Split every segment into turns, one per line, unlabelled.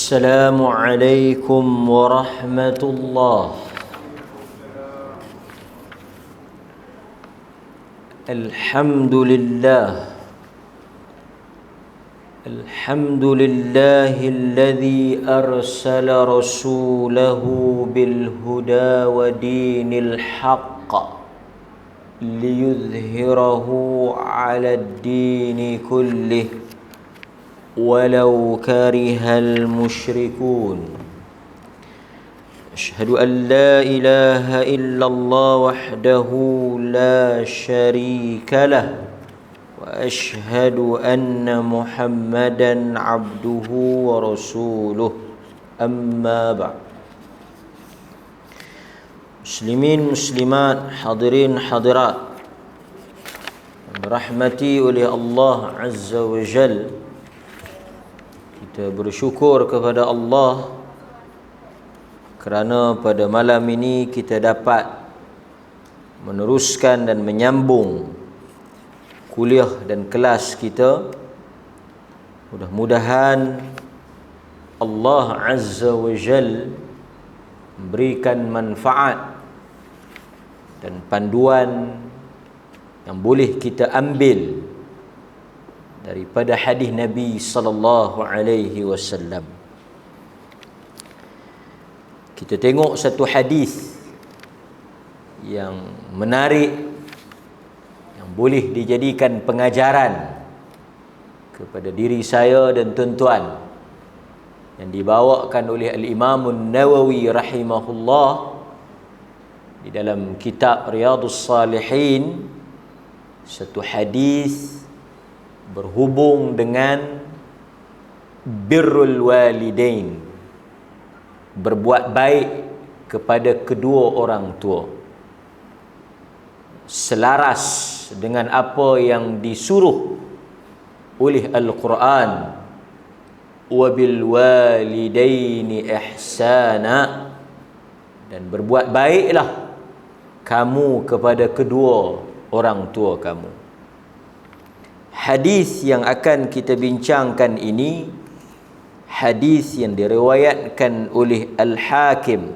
السلام عليكم ورحمة الله. الحمد لله الذي أرسل رسوله بالهدى ودين الحق ليظهره على الدين كله ولو كره المشركون. أشهد أن لا إله إلا الله وحده لا شريك له وأشهد أن محمدا عبده ورسوله. أما بعد. Muslimin, muslimat, hadirin, hadirat dirahmati oleh Allah Azza wa Jal, kita bersyukur kepada Allah kerana pada malam ini kita dapat meneruskan dan menyambung kuliah dan kelas kita. Mudah-mudahan Allah Azza wa Jal memberikan manfaat dan panduan yang boleh kita ambil daripada hadis Nabi sallallahu alaihi wasallam. Kita tengok satu hadis yang menarik, yang boleh dijadikan pengajaran kepada diri saya dan tuan-tuan, yang dibawakan oleh Al-Imam An-Nawawi rahimahullah di dalam kitab Riyadhus Salihin. Satu hadis berhubung dengan birrul walidain, berbuat baik kepada kedua orang tua, selaras dengan apa yang disuruh oleh Al-Quran, wabil walidaini ihsana, dan berbuat baiklah kamu kepada kedua orang tua kamu. Hadis yang akan kita bincangkan ini hadis yang diriwayatkan oleh Al-Hakim,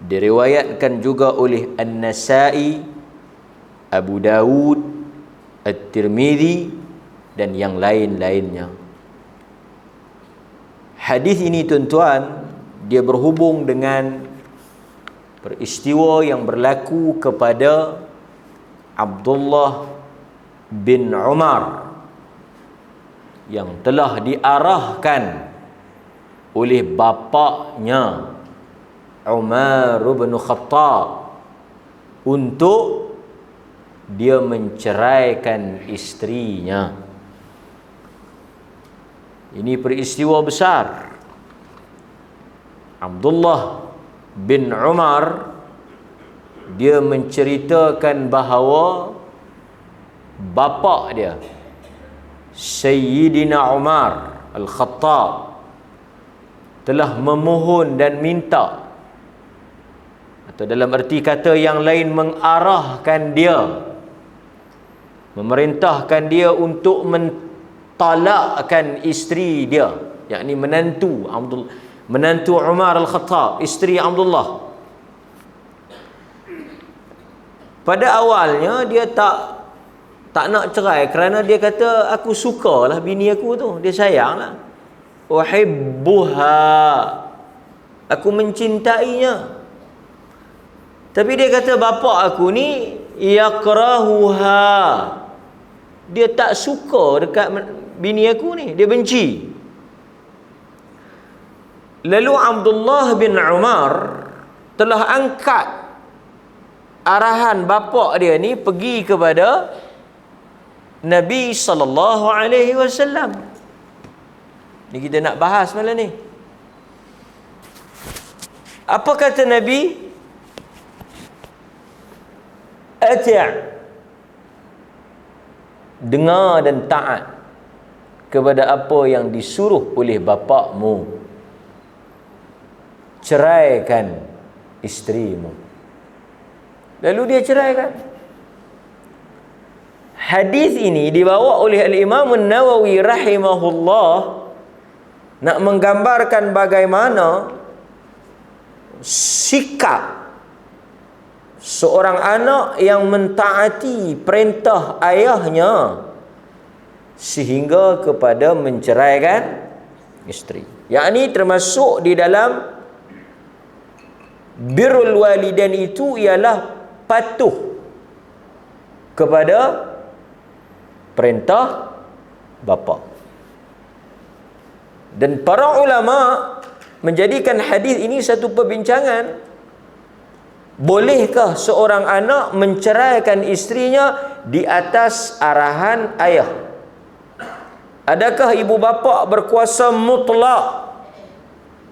diriwayatkan juga oleh An-Nasa'i, Abu Dawud, At-Tirmidzi dan yang lain-lainnya. Hadis ini tuan-tuan, dia berhubung dengan peristiwa yang berlaku kepada Abdullah bin Umar yang telah diarahkan oleh bapaknya Umar bin Khattab untuk dia menceraikan isterinya. Ini peristiwa besar. Abdullah bin Umar dia menceritakan bahawa bapa dia Sayyidina Umar Al-Khattab telah memohon dan minta, atau dalam erti kata yang lain mengarahkan dia, memerintahkan dia untuk mentalakkan isteri dia, yakni menantu Umar Al-Khattab, isteri Abdullah. Pada awalnya dia tak nak cerai kerana dia kata, aku sukalah bini aku tu, dia sayanglah. Uhibbuha, aku mencintainya. Tapi dia kata bapa aku ni yakrahuha, dia tak suka dekat bini aku ni, dia benci. Lalu Abdullah bin Umar telah angkat arahan bapa dia ni pergi kepada Nabi sallallahu alaihi wasallam. Ni kita nak bahas malam ni. Apa kata Nabi? Ati', dengar dan taat kepada apa yang disuruh oleh bapakmu. Ceraikan isterimu. Lalu dia ceraikan. Hadis ini dibawa oleh Al-Imam An-Nawawi rahimahullah nak menggambarkan bagaimana sikap seorang anak yang mentaati perintah ayahnya sehingga kepada menceraikan isteri. Yang ini termasuk di dalam birrul walidain itu ialah patuh kepada perintah bapa. Dan para ulama menjadikan hadis ini satu perbincangan. Bolehkah seorang anak menceraikan isterinya di atas arahan ayah? Adakah ibu bapa berkuasa mutlak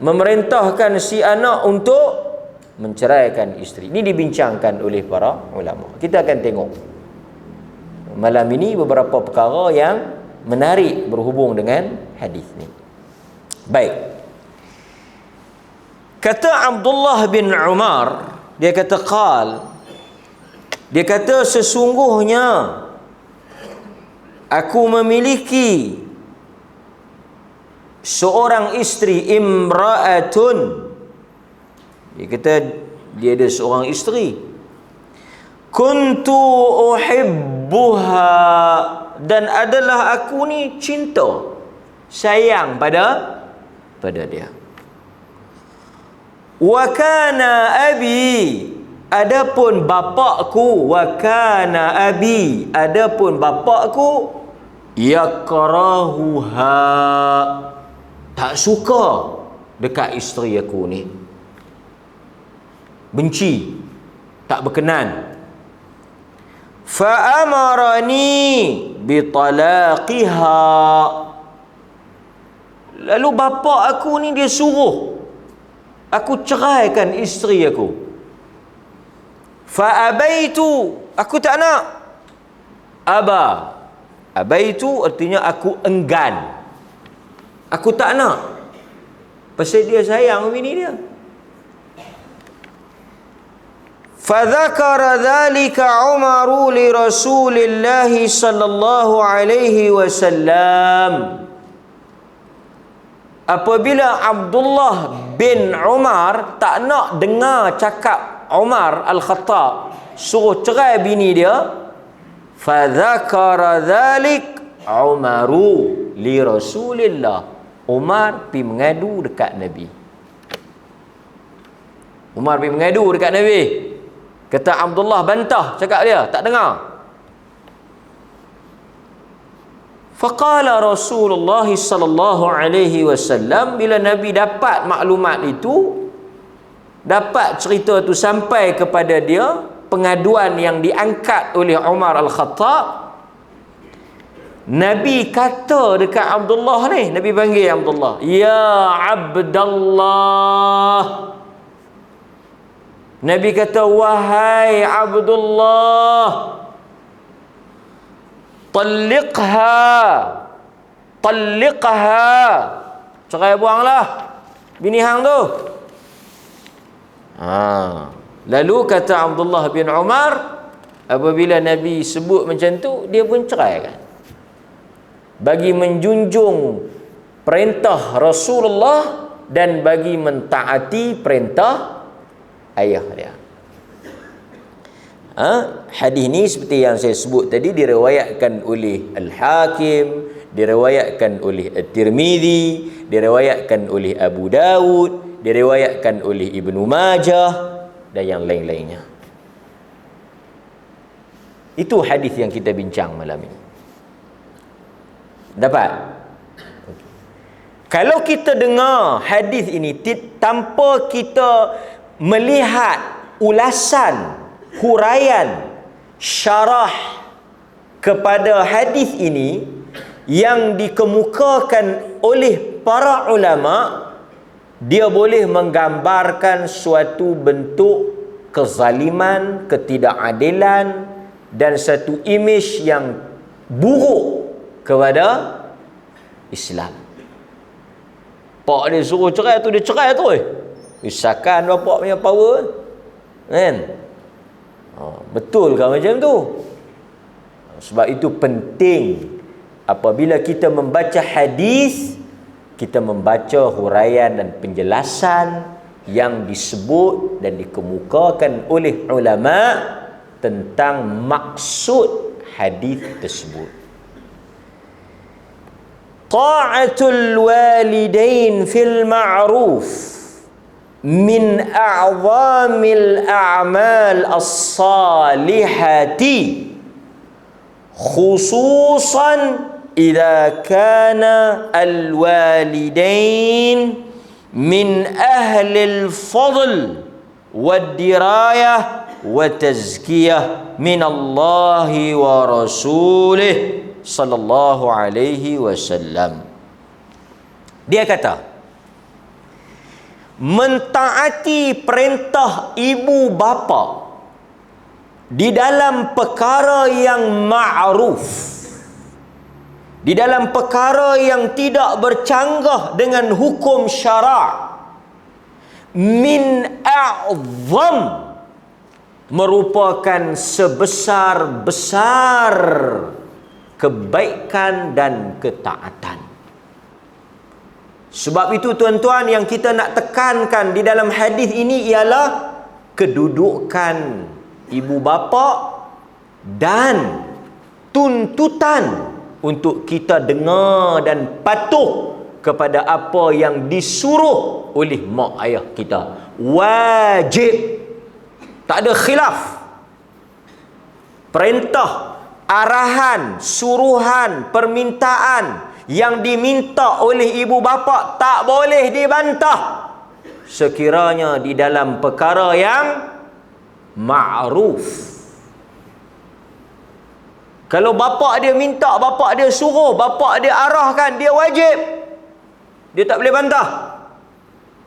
memerintahkan si anak untuk menceraikan isteri? Ini dibincangkan oleh para ulama. Kita akan tengok malam ini beberapa perkara yang menarik berhubung dengan hadis ini. Baik. Kata Abdullah bin Umar, dia kata sesungguhnya aku memiliki seorang isteri, imra'atun. Dia kata dia ada seorang isteri. Kuntu uhibbuha, dan adalah aku ni cinta, sayang pada dia. Wa kana abi, adapun bapakku, wa kana abi, adapun bapakku, yakrahuha, tak suka dekat isteri aku ni, benci, tak berkenan. Fa amarani bi talaqiha, lalu bapa aku ni dia suruh aku ceraikan isteri aku. Fa abaitu, aku tak nak. Abaitu artinya aku enggan, aku tak nak, pasal dia sayang bini dia. Fa dzakara dzalika Umaru li Rasulillah sallallahu alaihi wasallam. Apabila Abdullah bin Umar tak nak dengar cakap Umar Al-Khattab suruh cerai bini dia, fa dzakara dzalik Umaru li Rasulillah, Umar pergi mengadu dekat Nabi. Umar pergi mengadu dekat Nabi. Kata Abdullah bantah cakap dia, tak dengar. Faqala Rasulullah sallallahu alaihi wasallam, bila Nabi dapat maklumat itu, dapat cerita itu sampai kepada dia, pengaduan yang diangkat oleh Umar Al-Khattab, Nabi kata dekat Abdullah ni, Nabi panggil Abdullah, ya Abdullah. Nabi kata, wahai Abdullah, Talliqha, cerai buanglah bini hang tu. Lalu kata Abdullah bin Umar, apabila Nabi sebut macam tu, dia pun ceraikan, bagi menjunjung perintah Rasulullah dan bagi mentaati perintah ayah dia. Hadis ni seperti yang saya sebut tadi, diriwayatkan oleh Al-Hakim, diriwayatkan oleh At-Tirmidzi, diriwayatkan oleh Abu Dawud, diriwayatkan oleh Ibnu Majah dan yang lain-lainnya. Itu hadis yang kita bincang malam ini. Dapat? Okay. Kalau kita dengar hadis ini tanpa kita melihat ulasan, huraian, syarah kepada hadis ini yang dikemukakan oleh para ulama, dia boleh menggambarkan suatu bentuk kezaliman, ketidakadilan dan satu imej yang buruk kepada Islam. Pak dia suruh cerai tu, dia cerai tu. Misalkan bapak punya power, kan? Betul ke macam tu? Sebab itu penting apabila kita membaca hadis, kita membaca huraian dan penjelasan yang disebut dan dikemukakan oleh ulama tentang maksud hadis tersebut. Ta'atul walidain fil ma'ruf min a'zamil a'mal as-salihati khususan idza kana al-walidain min ahli al-fadl wad-dirayah wa tazkiyah min Allah wa rasulih sallallahu alaihi wasallam. Dia kata, mentaati perintah ibu bapa di dalam perkara yang ma'ruf, di dalam perkara yang tidak bercanggah dengan hukum syarak, min a'zam, merupakan sebesar-besar kebaikan dan ketaatan. Sebab itu tuan-tuan, yang kita nak tekankan di dalam hadis ini ialah kedudukan ibu bapa dan tuntutan untuk kita dengar dan patuh kepada apa yang disuruh oleh mak ayah kita. Wajib. Tak ada khilaf. Perintah, arahan, suruhan, permintaan yang diminta oleh ibu bapa tak boleh dibantah sekiranya di dalam perkara yang ma'ruf. Kalau bapa dia minta, bapa dia suruh, bapa dia arahkan, dia wajib. Dia tak boleh bantah.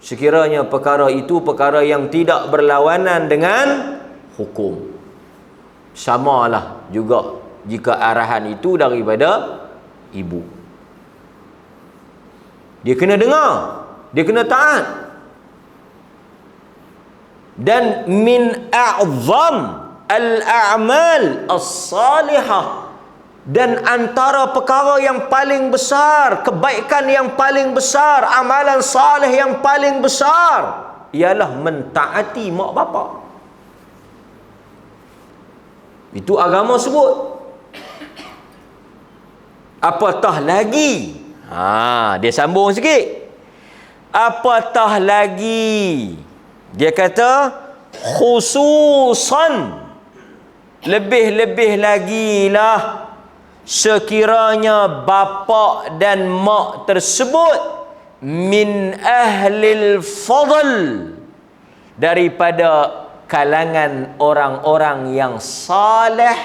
Sekiranya perkara itu perkara yang tidak berlawanan dengan hukum. Samalah juga jika arahan itu daripada ibu. Dia kena dengar, dia kena taat. Dan min a'zam al-a'mal as-salihah, dan antara perkara yang paling besar, kebaikan yang paling besar, amalan salih yang paling besar ialah mentaati mak bapa. Itu agama sebut. Apatah lagi, dia sambung sikit. Apatah lagi, dia kata khususan, lebih-lebih lagi lah sekiranya bapa dan mak tersebut min ahlil fadl, daripada kalangan orang-orang yang saleh,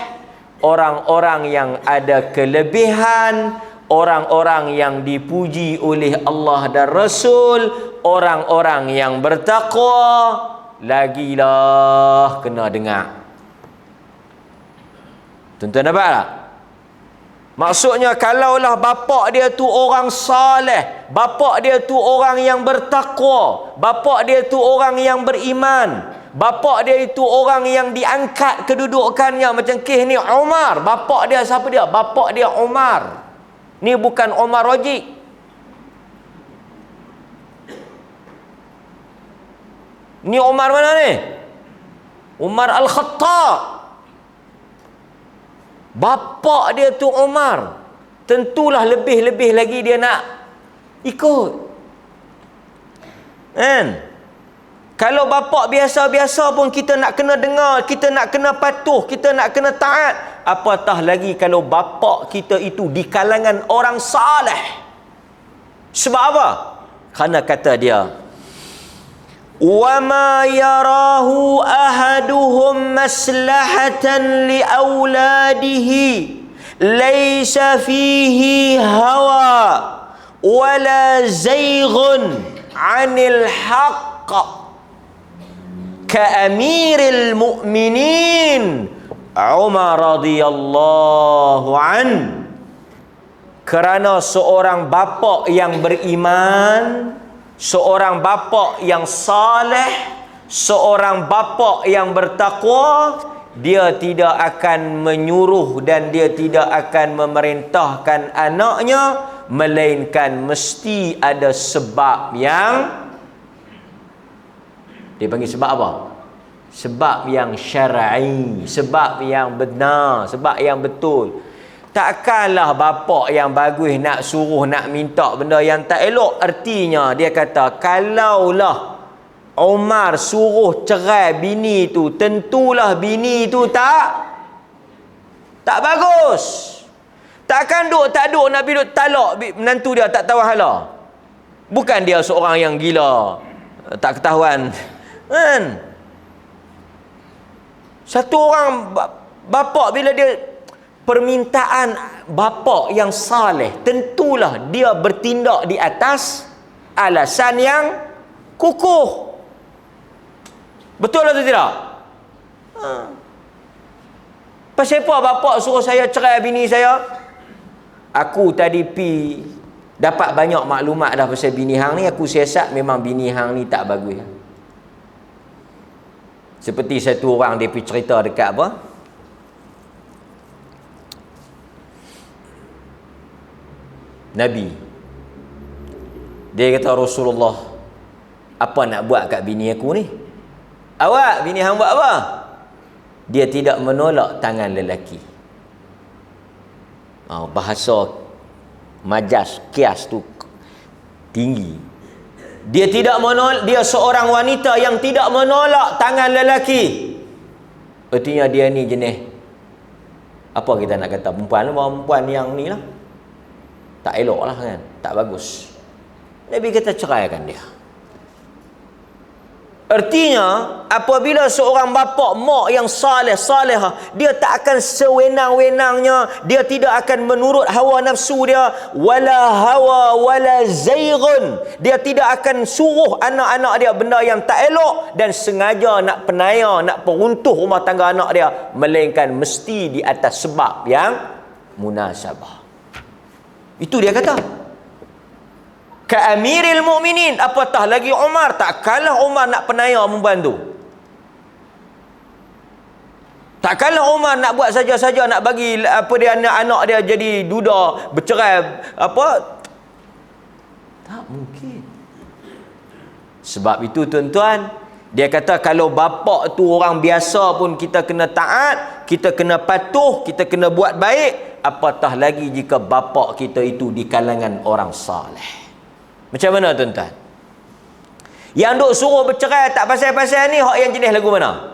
orang-orang yang ada kelebihan, orang-orang yang dipuji oleh Allah dan Rasul, orang-orang yang bertakwa. Lagilah kena dengar. Tuan-tuan dapat tak? Maksudnya kalaulah bapa dia tu orang saleh, bapa dia tu orang yang bertakwa, bapa dia tu orang yang beriman, bapa dia itu orang yang diangkat kedudukannya, macam kes ni Umar, bapa dia siapa dia? Bapa dia Umar. Ni bukan Umar Rajik. Ni Umar mana ni? Umar Al-Khattab. Bapa dia tu Umar. Tentulah lebih-lebih lagi dia nak ikut. Kan? Kalau bapa biasa-biasa pun kita nak kena dengar, kita nak kena patuh, kita nak kena taat. Apatah lagi kalau bapa kita itu di kalangan orang saleh. Sebab apa? Kerana kata dia, وَمَا يَرَاهُ أَحَدُهُمْ مَصْلَحَةً لِأَوْلَادِهِ لَيْسَ فِيهِ هَوَى وَلَا زَيْغٌ عَنِ الْحَقِّ كَأَمِيرِ الْمُؤْمِنِينَ Umar radhiyallahu an. Kerana seorang bapa yang beriman, seorang bapa yang saleh, seorang bapa yang bertakwa, dia tidak akan menyuruh dan dia tidak akan memerintahkan anaknya melainkan mesti ada sebab yang dia panggil sebab apa? Sebab yang syar'i, sebab yang benar, sebab yang betul. Takkanlah bapak yang bagus nak suruh nak minta benda yang tak elok. Artinya dia kata kalaulah Umar suruh cerai bini tu, tentulah bini tu tak bagus. Takkan tak duk nak duk talak menantu dia tak tahu hala. Bukan dia seorang yang gila, tak ketahuan kan. Satu orang bapak bila dia permintaan bapak yang saleh, tentulah dia bertindak di atas alasan yang kukuh. Betul atau tidak? Pasal apa bapak suruh saya cerai bini saya? Aku tadi dapat banyak maklumat dah pasal bini hang ni. Aku siasat memang bini hang ni tak bagus. Seperti satu orang dia pergi cerita dekat apa? Nabi. Dia kata, Rasulullah, apa nak buat kat bini aku ni? Awak, bini hang buat apa? Dia tidak menolak tangan lelaki. Bahasa majas, kias tu tinggi. Dia tidak menolak, dia seorang wanita yang tidak menolak tangan lelaki. Artinya dia ni jenis, apa kita nak kata, perempuan yang ni lah, tak elok lah kan, tak bagus. Nabi kata ceraikan dia. Artinya apabila seorang bapa mak yang salehah, dia tak akan sewenang-wenangnya, dia tidak akan menurut hawa nafsu dia, wala hawa wala zaighun. Dia tidak akan suruh anak-anak dia benda yang tak elok dan sengaja nak penaya, nak peruntuh rumah tangga anak dia, melainkan mesti di atas sebab yang munasabah. Itu dia kata. Ka'amiril mu'minin, apatah lagi Umar. Tak kalah Umar nak penaya membantu. Tak kalah Umar nak buat saja-saja, nak bagi apa dia anak-anak dia jadi duda, bercerai apa. Tak mungkin. Sebab itu tuan-tuan, dia kata kalau bapak tu orang biasa pun kita kena taat, kita kena patuh, kita kena buat baik, apatah lagi jika bapak kita itu di kalangan orang saleh. Macam mana tuan-tuan? Yang duk suruh bercerai tak pasal-pasal ni, hak yang jenis lagu mana?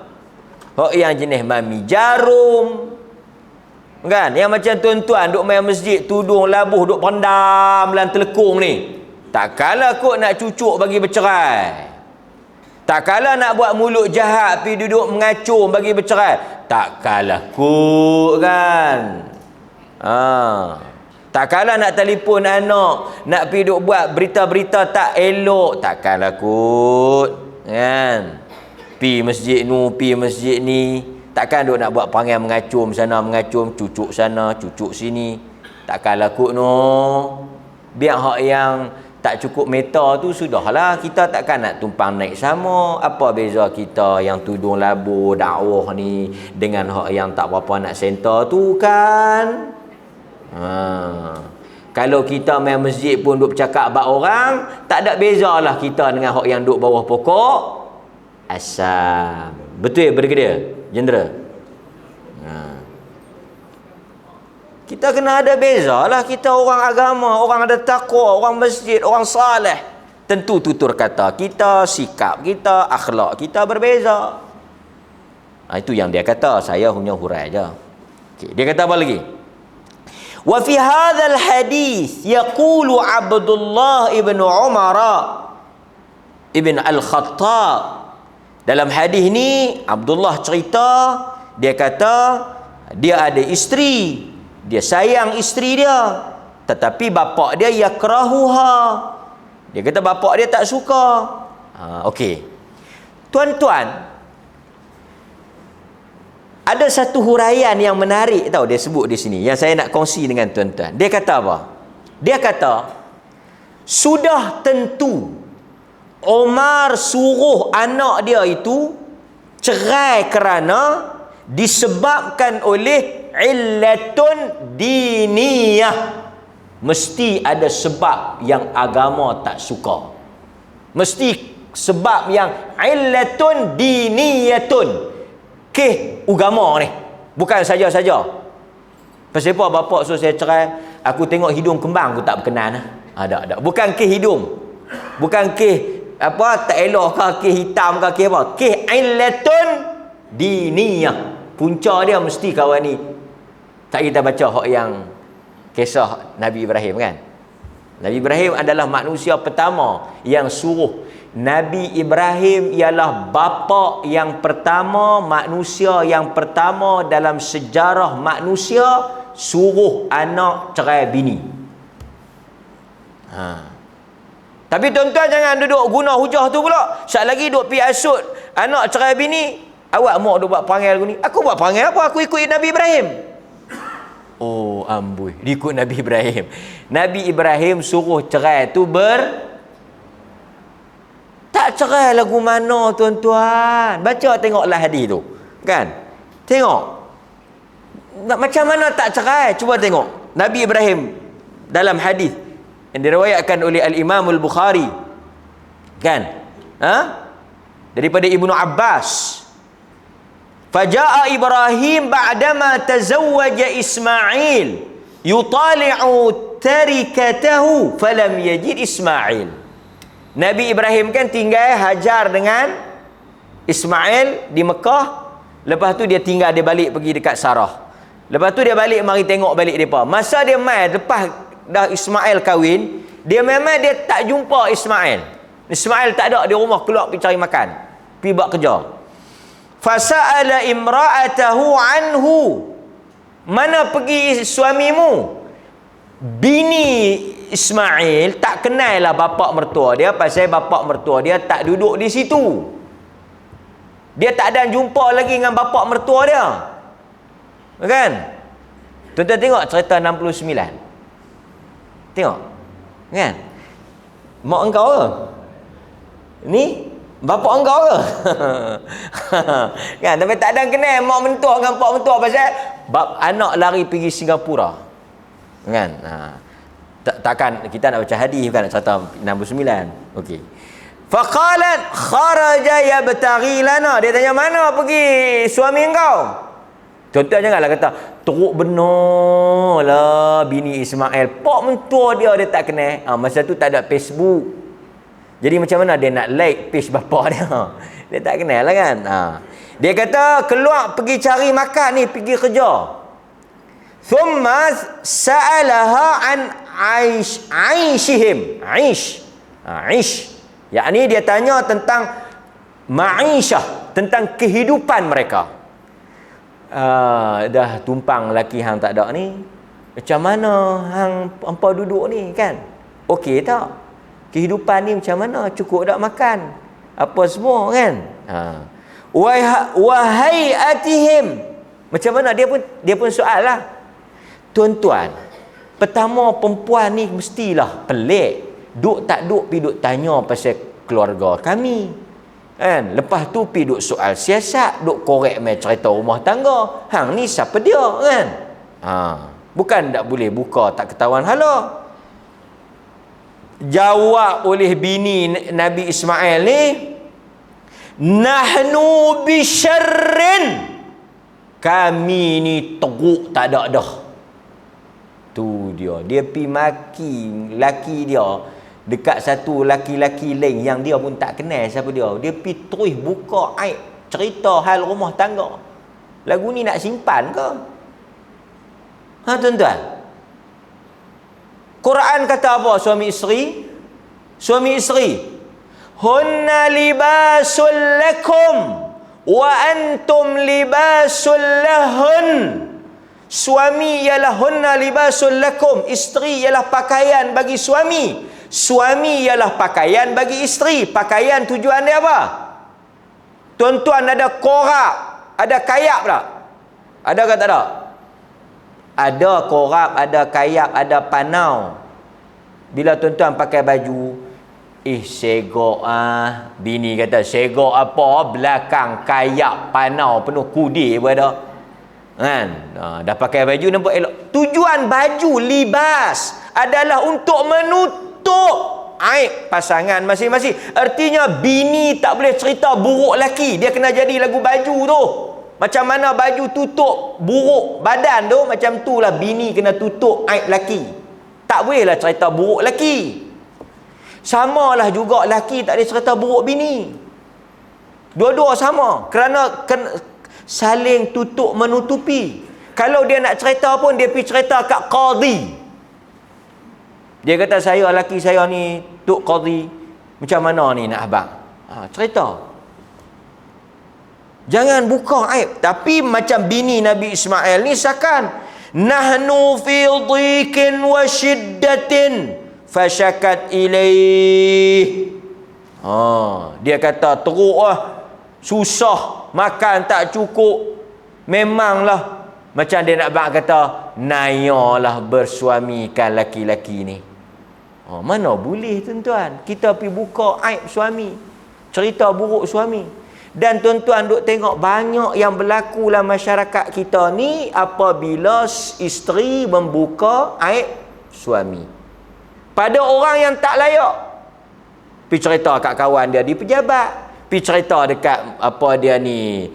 Hak yang jenis mami jarum. Kan? Yang macam tuan-tuan duk main masjid, tudung labuh duk pendam dalam telekung ni. Tak kalah kot nak cucuk bagi bercerai. Tak kalah nak buat mulut jahat pergi duduk mengacung bagi bercerai. Tak kalah kot kan. Tak kalah nak telefon anak, nak pergi duk buat berita-berita tak elok, tak kalah kot kan. Pi masjid nu, pi masjid ni, takkan duk nak buat perangai mengacum sana, mengacum, cucuk sana, cucuk sini. Tak kalah kot no. Biar hak yang tak cukup meter tu sudahlah, kita takkan nak tumpang naik sama. Apa beza kita yang tudung labu dakwah ni dengan hak yang tak berapa nak center tu kan. Kalau kita main masjid pun duk bercakap bab orang, tak ada bezalah kita dengan hak yang duk bawah pokok asam. Betul benda dia jendera. Kita kena ada bezalah. Kita orang agama, orang ada takwa, orang masjid, orang saleh. Tentu tutur kata kita, sikap kita, akhlak kita berbeza. Itu yang dia kata, saya hanya hurai je. Okay, dia kata apa lagi? Wa fi hadzal hadis yaqulu Abdullah ibn Umar ibn al-Khattab. Dalam hadis ni Abdullah cerita, dia kata dia ada isteri, dia sayang isteri dia, tetapi bapak dia yakrahuha. Dia kata bapak dia tak suka. Okey. Tuan-tuan, ada satu huraian yang menarik tahu dia sebut di sini yang saya nak kongsi dengan tuan-tuan. Dia kata apa? Dia kata sudah tentu Umar suruh anak dia itu cerai kerana disebabkan oleh illatun diniyah. mesti ada sebab yang agama tak suka. Mesti sebab yang illatun diniyatun. Agama ni. Bukan saja-saja. Pasal apa bapak suruh saya cerai, aku tengok hidung kembang aku tak berkenan. Ada. Bukan hidung. Bukan apa tak elok ke hitam ke apa. Illatun diniyah. Punca dia mesti kawan ni. Tak kita baca hak yang kisah Nabi Ibrahim kan. Nabi Ibrahim adalah manusia pertama yang suruh. Nabi Ibrahim ialah bapa yang pertama, manusia yang pertama dalam sejarah manusia suruh anak cerai bini. Tapi tuan-tuan jangan duduk guna hujah tu pula. Sekali lagi duduk pi asut anak cerai bini, awak mau duk buat perangai aku ni. Aku buat perangai apa? Aku ikut Nabi Ibrahim. Oh amboi, ikut Nabi Ibrahim. Nabi Ibrahim suruh cerai tu tak cerai lagu mana tuan-tuan. Baca tengoklah hadis tu. Kan? Tengok. Macam mana tak cerai? Cuba tengok. Nabi Ibrahim dalam hadis yang diriwayatkan oleh Al-Imam Al-Bukhari. Kan? Daripada Ibnu Abbas. Faja'a Ibrahim ba'dama tazawwaja Ismail yutali'u tarikatahu falam yajid Ismail. Nabi Ibrahim kan tinggal Hajar dengan Ismail di Mekah. Lepas tu dia tinggal, dia balik pergi dekat Sarah. Lepas tu dia balik mari tengok balik depa. Masa dia mai lepas dah Ismail kahwin, dia memang dia tak jumpa Ismail. Ismail tak ada di rumah, keluar pergi cari makan. Pergi buat kerja. Fasa'ala imra'atahu anhu. Mana pergi suamimu? Bini Ismail tak kenal lah bapak mertua dia, pasal bapak mertua dia tak duduk di situ. Dia tak ada jumpa lagi dengan bapak mertua dia. Kan? Tuan-tuan tengok cerita 69. Tengok. Kan? Mak engkau ke? Ni bapak engkau ke? Kan? Tapi tak ada kenal mak mentua dengan pak mentua, pasal anak lari pergi Singapura. Kan? Takkan kita nak baca hadis bukan nak cerita 69. Okey. Faqalat kharaja yabtaghi lana. Dia tanya, mana pergi suami engkau? Tuan-tuan janganlah kata teruk benar lah bini Ismail. Pak mentua dia tak kenal. Masa tu tak ada Facebook. Jadi macam mana dia nak like page bapa dia? Dia tak kenal lah kan. Dia kata keluar pergi cari makan ni, pergi kerja. Thumma sa'alaha an aishihim. Aish. Yakni dia tanya tentang ma'isyah, tentang kehidupan mereka. Dah tumpang laki hang tak ada ni. Macam mana hang hampa duduk ni kan? Okey tak? Kehidupan ni macam mana? Cukup tak makan? Apa semua kan? Wahai atihim. Macam mana? Dia pun soal lah. Tuan-tuan, pertama perempuan ni mestilah pelik. Duk tak duk pi duk tanya pasal keluarga kami. Kan? Lepas tu pi duk soal siasat, duk korek mai cerita rumah tangga. Hang ni siapa dia kan? Bukan tak boleh buka tak ketahuan hala. Jawab oleh bini Nabi Ismail ni, nahnu bisyarrin. Kami ni teruk tak ada dah. Tu dia pi maki laki dia dekat satu laki-laki lain yang dia pun tak kenal siapa dia. Dia pi terus buka aib, cerita hal rumah tangga. Lagu ni nak simpan ke? Tuan-tuan. Quran kata apa suami isteri? Suami isteri, hunna libasul lakum wa antum libasul lahun. Suami ialah hunna libasul lakum, isteri ialah pakaian bagi suami, suami ialah pakaian bagi isteri. Pakaian tujuan dia apa? Tuan-tuan ada korap, ada kayap tak? Ada ke tak ada? Ada korap, ada kayap, ada panau. Bila tuan-tuan pakai baju, segok bini kata segok apa, belakang kayap panau penuh kudi pun ada. Kan? Dah pakai baju nampak elok. Tujuan baju libas adalah untuk menutup aib pasangan masing-masing. Artinya bini tak boleh cerita buruk laki, dia kena jadi lagu baju tu. Macam mana baju tutup buruk badan tu, macam tu lah bini kena tutup aib laki. Tak bolehlah cerita buruk laki. Samalah juga laki tak boleh cerita buruk bini. Dua-dua sama, kerana saling tutup menutupi. Kalau dia nak cerita pun dia pergi cerita kat qadi. Dia kata, saya laki saya ni tuk qadi, macam mana ni nak abang? Cerita. Jangan buka aib. Tapi macam bini Nabi Ismail ni sakan, nahnu fi dhiqin wa shiddatin fasyakat ilaih. Dia kata teruk lah, susah, makan tak cukup. Memanglah, macam dia nak bang kata, nayalah bersuamikan laki-laki ni. Mana boleh tuan-tuan kita pergi buka aib suami, cerita buruk suami. Dan tuan-tuan duk tengok banyak yang berlaku dalam masyarakat kita ni apabila isteri membuka aib suami pada orang yang tak layak. Pergi cerita kat kawan dia di pejabat, pergi cerita dekat apa dia ni,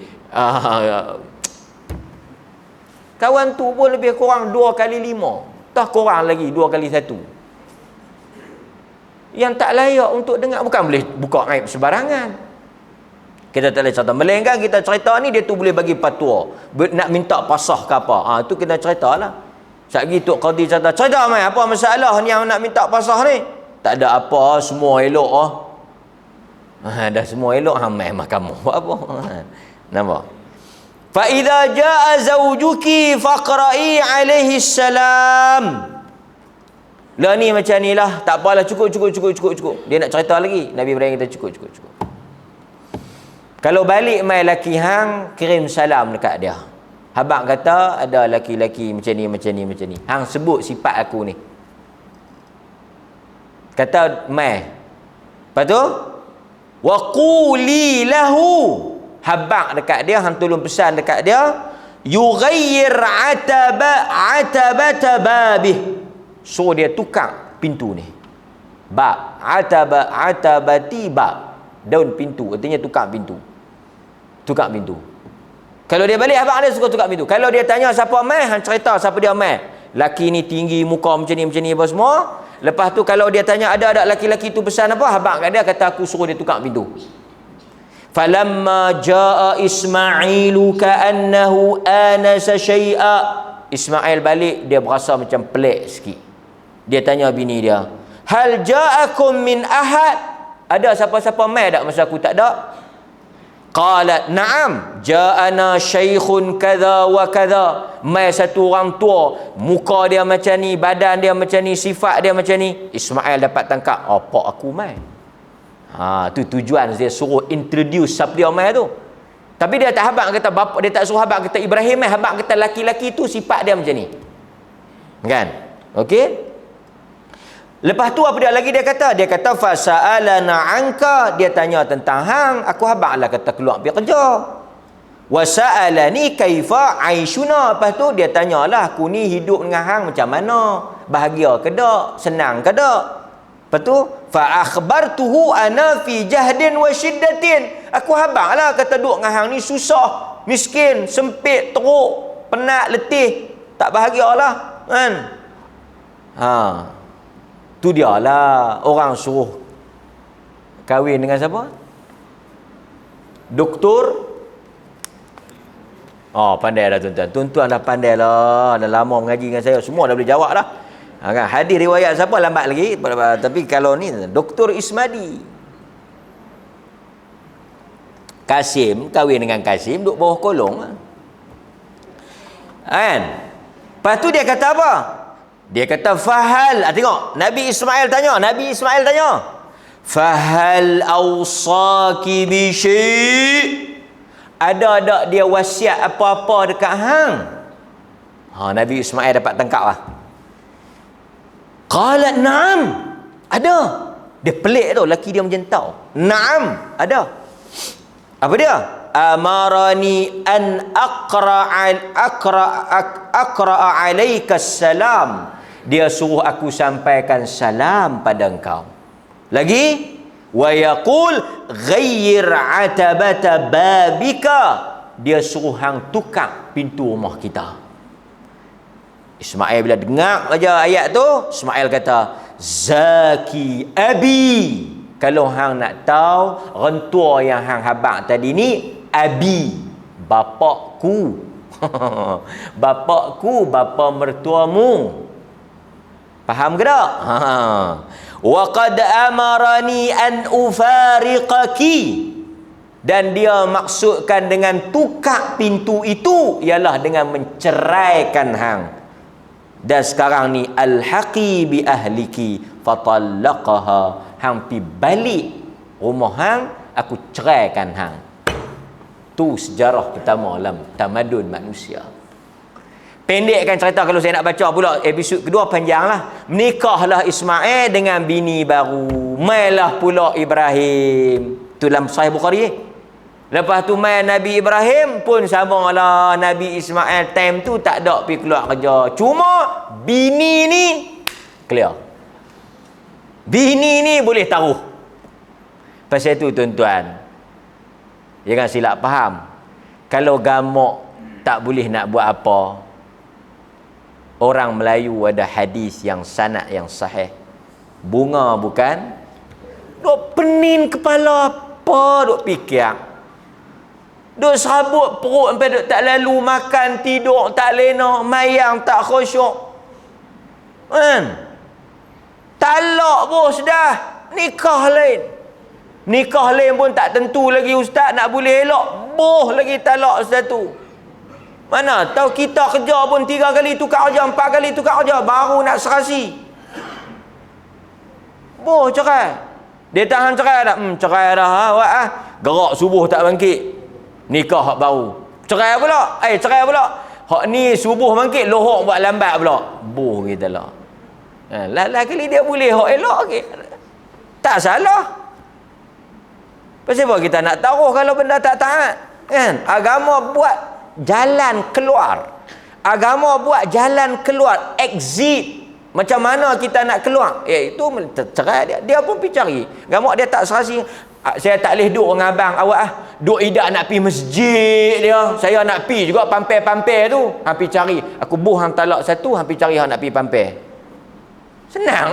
kawan tu pun lebih kurang 2 kali 5, tak kurang lagi 2 kali 1, yang tak layak untuk dengar. Bukan boleh buka aib sebarangan. Kita tak boleh cerita. Melainkan kita cerita ni, dia tu boleh bagi fatwa, nak minta pasah ke apa, tu kita cerita lah. Sekejap lagi Tok Qadi cerita mai apa masalah ni yang nak minta pasah ni. Tak ada apa, semua elok lah. Dah semua elok, mai mahkamah buat apa. Nampak? Fa idza jaa zawjuki faqra'i alaihi salam. Lah ni macam ni lah, tak apalah, cukup. Dia nak cerita lagi, Nabi Ibrahim kata cukup. Kalau balik mai laki hang, kirim salam dekat dia. Habang kata ada laki-laki macam ni. Hang sebut sifat aku ni. Kata mai. Lepas tu wa quli lahu, habaq dekat dia, hang tolong pesan dekat dia, yughayyir atabata babih, so dia tukar pintu ni. Bab atabati bab, daun pintu, artinya tukar pintu. Kalau dia balik, abang ada suka tukar pintu. Kalau dia tanya siapa mai, hang cerita siapa dia mai. Laki ni tinggi, muka macam ni apa semua. Lepas tu kalau dia tanya ada laki-laki tu pesan apa, abang kat dia kata aku suruh dia tukar pintu. Falamma jaa Ismailu ka'annahu anasa syai'a. Ismail balik, dia berasa macam pelik sikit. Dia tanya bini dia, hal ja'akum min ahad? Ada siapa-siapa mai tak masa aku tak ada? Qalat na'am ja'ana shaykhun kadha wa kadha. Mai satu orang tua, muka dia macam ni, badan dia macam ni, sifat dia macam ni. Ismail dapat tangkap, apa aku mai. Tu tujuan dia suruh introduce siapa dia mai tu. Tapi dia tak habaq kata bapa, dia tak suruh habaq kata Ibrahim mai, habaq kata laki-laki tu sifat dia macam ni. Kan? Okey? Lepas tu apa dia lagi dia kata? Dia kata fasa'alana anka, dia tanya tentang hang, aku habaqlah kata keluar pergi kerja. Wa sa'alani kaifa aishuna, lepas tu dia tanyalah aku ni hidup dengan hang macam mana? Bahagia ke tak? Senang ke tak? Lepas tu fa akhbartuhu ana fi jahdin wa shiddatin. Aku habaqlah kata duduk dengan hang ni susah, miskin, sempit, teruk, penat, letih, tak bahagialah, kan? Tu dia lah orang suruh kahwin dengan siapa? Doktor. Pandai dah tuan-tuan. Tuan-tuan dah pandai lah. Dah lama mengaji dengan saya. Semua dah boleh jawab dah. Kan? Hadis riwayat siapa lambat lagi. Tapi kalau ni Doktor Ismadi. Kasim kahwin dengan Kasim, duduk bawah kolong. Kan? Lepas tu dia kata apa? Dia kata fahal, tengok Nabi Ismail tanya, fahal awsaki bi syai', ada tak dia wasiat apa-apa dekat hang? Nabi Ismail dapat tangkap lah. Qalat na'am, ada. Dia pelik tu, laki dia macam tahu. Na'am, ada. Apa dia? amarani an aqra'a alaika salam. Dia suruh aku sampaikan salam pada engkau. Lagi, wa yaqul ghayyir atabata babika. Dia suruh hang tukar pintu rumah kita. Ismail bila dengar aja ayat tu, Ismail kata, zaki abi. Kalau hang nak tahu, rentua yang hang habaq tadi ni abi, bapakku. Bapakku, bapa mertuamu. Faham ke tak? Wa qad amarani an ufariqaki. Dan dia maksudkan dengan tukar pintu itu ialah dengan menceraikan hang. Dan sekarang ni alhaqi bi ahliki fatallaqaha. Hang pi balik rumah hang, aku ceraikan hang. Tu sejarah pertama dalam tamadun manusia. Pendekkan cerita kalau saya nak baca pula episod kedua panjanglah. Menikahlah Ismail dengan bini baru. Mailah pula Ibrahim. Tu dalam Sahih Bukhari. Lepas tu mai Nabi Ibrahim pun sama lah Nabi Ismail time tu tak ada pergi keluar kerja. Cuma bini ni clear. Bini ni boleh taruh. Pasal tu tuan-tuan, jangan silap faham. Kalau gamak tak boleh nak buat apa. Orang Melayu ada hadis yang sanad yang sahih. Bunga bukan duk penin kepala apa duk fikir. Duk serabut perut sampai duk tak lalu makan, tidur tak lena, mayang tak khusyuk. Kan? Talak bos dah. Nikah lain. Nikah lain pun tak tentu lagi ustaz nak boleh elok. Boh lagi talak ustaz tu. Mana tahu kita kerja pun 3 kali tukar kerja, 4 kali tukar kerja baru nak serasi. Boh cerai. Dia tahan cerai dah. Cerai dah awak ah. Gerak subuh tak bangkit. Nikah hak baru. Cerai pula. Cerai pula. Hak ni subuh bangkit, lohok buat lambat pula. Boh kita lah. Lah kali dia boleh hak elok okey. Tak salah. Pasal apa kita nak taruh kalau benda tak taat? Kan? Agama buat jalan keluar. Agama buat jalan keluar, exit. Macam mana kita nak keluar? Itu cerai dia. Dia pun pergi cari. Agama dia tak serasi. Saya tak boleh duduk dengan abang awak duk idak nak pergi masjid dia. Saya nak pergi juga pampir-pampir tu. Hang pergi cari. Aku buh hang talak satu, hang pergi cari hang nak pergi pampir. Senang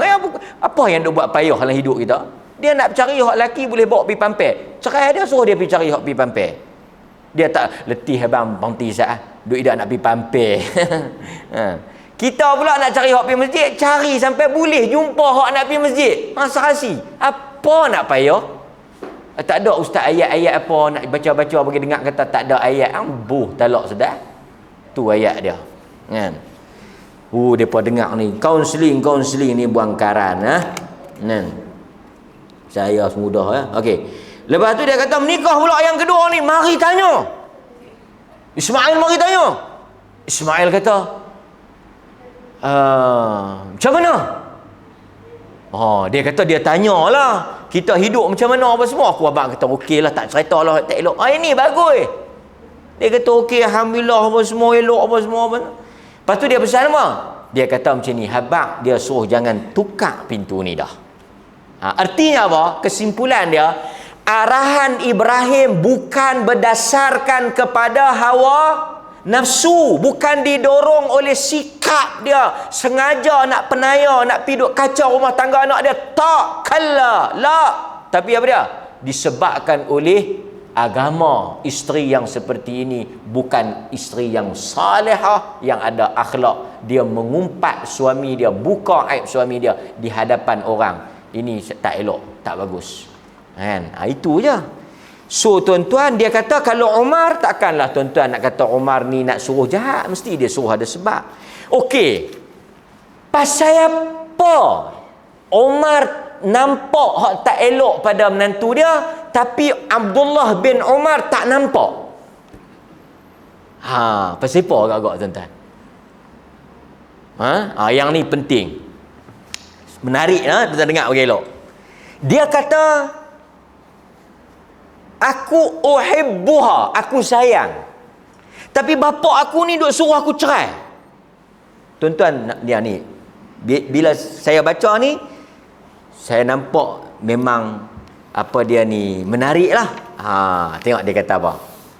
apa yang dia buat payah dalam hidup kita? Dia nak cari hak lelaki boleh bawa pergi pampir. Cerai dia suruh dia pergi cari hak pergi pampir. Dia tak letih abang bangti sat duk idak nak pergi pampir. Kita pula nak cari hak pergi masjid, cari sampai boleh jumpa hak nak pergi masjid. Serasi. Apa nak payah? Tak ada ustaz ayat-ayat apa nak baca-baca bagi dengar kata tak ada ayat. Ambuh talak sedar. Tu ayat dia. Kan? Depa dengar ni. Kaunseling ni buang karan Saya semudah Okey. Lepas tu dia kata menikah pula yang kedua ni, mari tanya. Ismail mari tanya. Ismail kata, macam mana? Dia kata dia tanyalah, kita hidup macam mana apa semua. Aku abang kata okeylah, tak ceritalah tak elok. Ini bagus. Dia kata okey, alhamdulillah apa semua elok apa semua apa. Lepas tu dia pesan apa? Dia kata macam ni, habaq dia suruh jangan tukar pintu ni dah. Artinya apa? Kesimpulan dia, arahan Ibrahim bukan berdasarkan kepada hawa nafsu, bukan didorong oleh sikap dia sengaja nak penaya, nak pergi duk kacau rumah tangga anak dia. Tak, kalla, la. Tapi apa dia? Disebabkan oleh agama. Isteri yang seperti ini bukan isteri yang salihah, yang ada akhlak. Dia mengumpat suami dia, buka aib suami dia di hadapan orang. Ini tak elok, tak bagus. Kan? Itu je. So tuan-tuan, dia kata kalau Umar, takkanlah tuan-tuan nak kata Umar ni nak suruh jahat, mesti dia suruh ada sebab. Okey, pasal apa Umar nampak hak tak elok pada menantu dia, tapi Abdullah bin Umar tak nampak? Pasal apa agak-agak tuan-tuan? Yang ni penting, menarik kita dengar bagi elok. Dia kata Aku uhibbuha, aku sayang. Tapi bapa aku ni duk suruh aku cerai. Tuan-tuan dia ni, bila saya baca ni, saya nampak memang apa dia ni menarik lah. Tengok dia kata apa.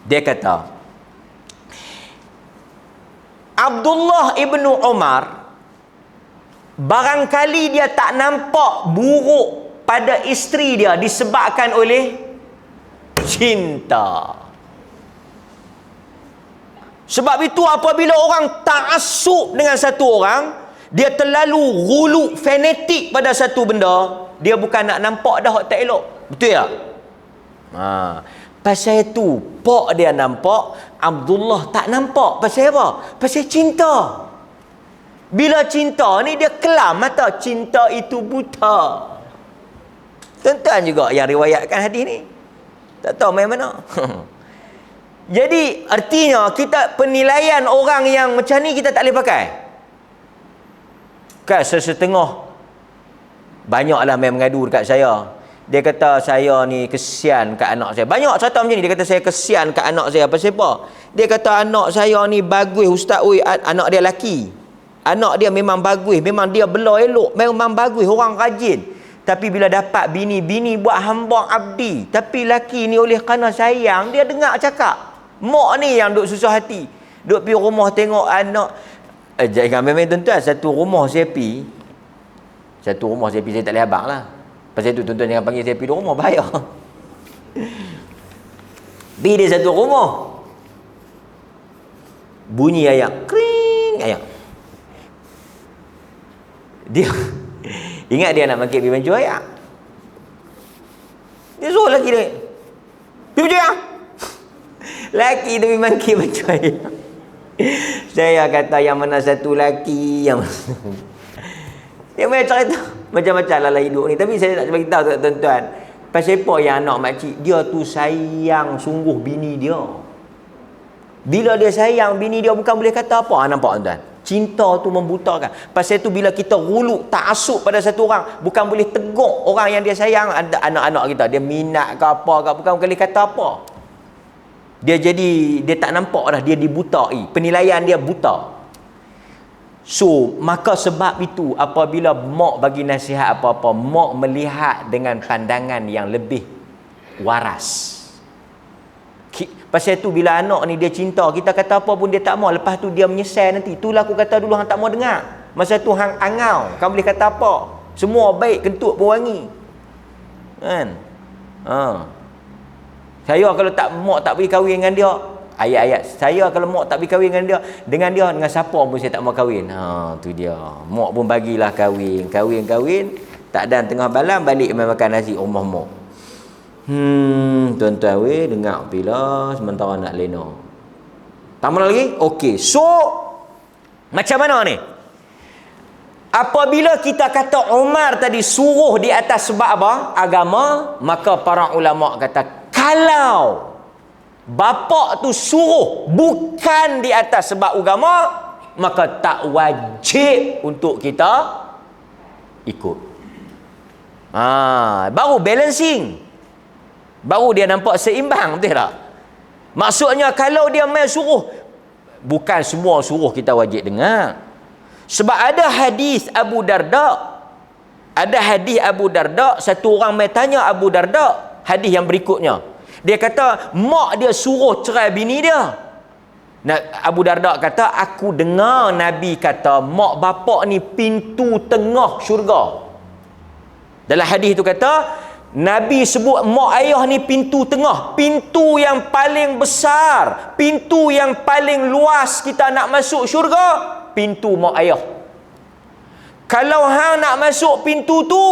Dia kata, Abdullah ibnu Umar, barangkali dia tak nampak buruk pada isteri dia disebabkan oleh cinta. Sebab itu apabila orang ta'assub dengan satu orang, dia terlalu gulu, fanatik pada satu benda, dia bukan nak nampak dah tak elok. Betul tak? Pasal itu pak dia nampak, Abdullah tak nampak. Pasal apa? Pasal cinta. Bila cinta ni dia kelam mata, cinta itu buta. Tuan-tuan juga yang riwayatkan hadis ni. Tak tahu main mana. Jadi artinya kita penilaian orang yang macam ni kita tak boleh pakai. Kan sesetengah banyaklah main mengadu dekat saya. Dia kata saya ni kesian kat anak saya. Banyak cerita macam ni. Dia kata saya kesian kat anak saya. Pasal apa? Dia kata anak saya ni bagus ustaz. Oi, anak dia laki. Anak dia memang bagus. Memang dia bela elok. Memang bagus. Orang rajin. Tapi bila dapat bini buat hamba abdi. Tapi laki ni oleh kerana sayang, dia dengar cakap. Mak ni yang duk susah hati. Duk pergi rumah tengok anak. Jangan memang tuan-tuan. Satu rumah saya pergi. Saya tak boleh abang lah. Pasal itu tuan-tuan jangan panggil saya pergi rumah. Bahaya. Pergi dia satu rumah. Bunyi ayam. Kring ayam. Dia ingat dia nak mangkit pergi bancu ayam. Dia suruh lelaki dia pergi bancu ayam. Lelaki tu pergi mangkit bancu ayam. Saya kata yang mana satu lelaki, yang mana dia macam cerita macam-macam lah hidup ni. Tapi saya nak bagi tahu tuan-tuan, pasal apa yang anak makcik dia tu sayang sungguh bini dia. Bila dia sayang bini dia, bukan boleh kata apa. Nampak tuan-tuan? Cinta tu membutakan. Pasal tu bila kita guluk ta'assub pada satu orang, bukan boleh tegur orang yang dia sayang. Ada anak-anak kita, dia minat ke apa ke, bukan boleh kata apa. Dia jadi, dia tak nampak dah, dia dibutai. Penilaian dia buta. So, maka sebab itu apabila mak bagi nasihat apa-apa, mak melihat dengan pandangan yang lebih waras. Pasal itu bila anak ni dia cinta, kita kata apa pun dia tak mau, lepas tu dia menyesal nanti. Itulah aku kata dulu hang tak mau dengar. Masa tu hang angau, kan boleh kata apa. Semua baik, kentut pun wangi. Kan? Saya kalau mak tak pergi kahwin dengan dia, ayat-ayat saya kalau mak tak pergi kahwin dengan dia dengan siapa pun saya tak mau kahwin. Tu dia. Mak pun bagilah kahwin, tak ada tengah malam balik main makan nasi rumah mak. Tuan-tuan weh dengar bila sementara nak lena. Tambah lagi? Okey. So macam mana ni? Apabila kita kata Umar tadi suruh di atas sebab apa? Agama, maka para ulama kata kalau bapa tu suruh bukan di atas sebab agama, maka tak wajib untuk kita ikut. Baru balancing. Baru dia nampak seimbang, betul tak? Maksudnya kalau dia main suruh, bukan semua suruh kita wajib dengar. Sebab ada hadis Abu Darda. Satu orang main tanya Abu Darda hadis yang berikutnya. Dia kata mak dia suruh cerai bini dia. Abu Darda kata aku dengar Nabi kata mak bapak ni pintu tengah syurga. Dalam hadis tu kata Nabi sebut mak ayah ni pintu tengah, pintu yang paling besar, pintu yang paling luas kita nak masuk syurga, pintu mak ayah. Kalau hang nak masuk pintu tu,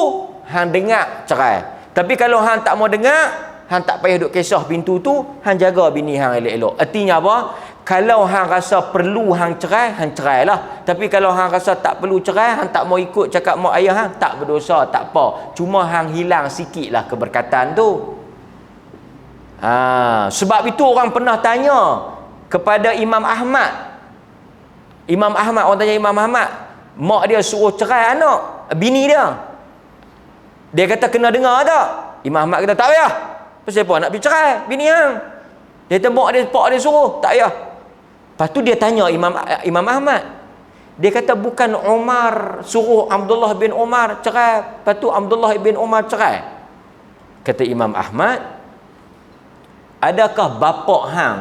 hang dengar cerai. Tapi kalau hang tak mau dengar, hang tak payah duk kisah pintu tu, hang jaga bini hang elok-elok. Artinya apa? Kalau hang rasa perlu hang cerailah. Tapi kalau hang rasa tak perlu cerai, hang tak mau ikut cakap mak ayah hang, tak berdosa, tak apa. Cuma hang hilang sikitlah keberkatan tu. Sebab itu orang pernah tanya kepada Imam Ahmad. Orang tanya Imam Ahmad, mak dia suruh cerai anak, bini dia. Dia kata kena dengar tak? Imam Ahmad kata tak payah. Pasal apa nak pergi cerai bini hang? Dia tembak dia, pak dia suruh, tak payah. Lepas tu dia tanya Imam Ahmad. Dia kata bukan Umar suruh Abdullah bin Umar cerai, lepas tu Abdullah bin Umar cerai. Kata Imam Ahmad, adakah bapa hang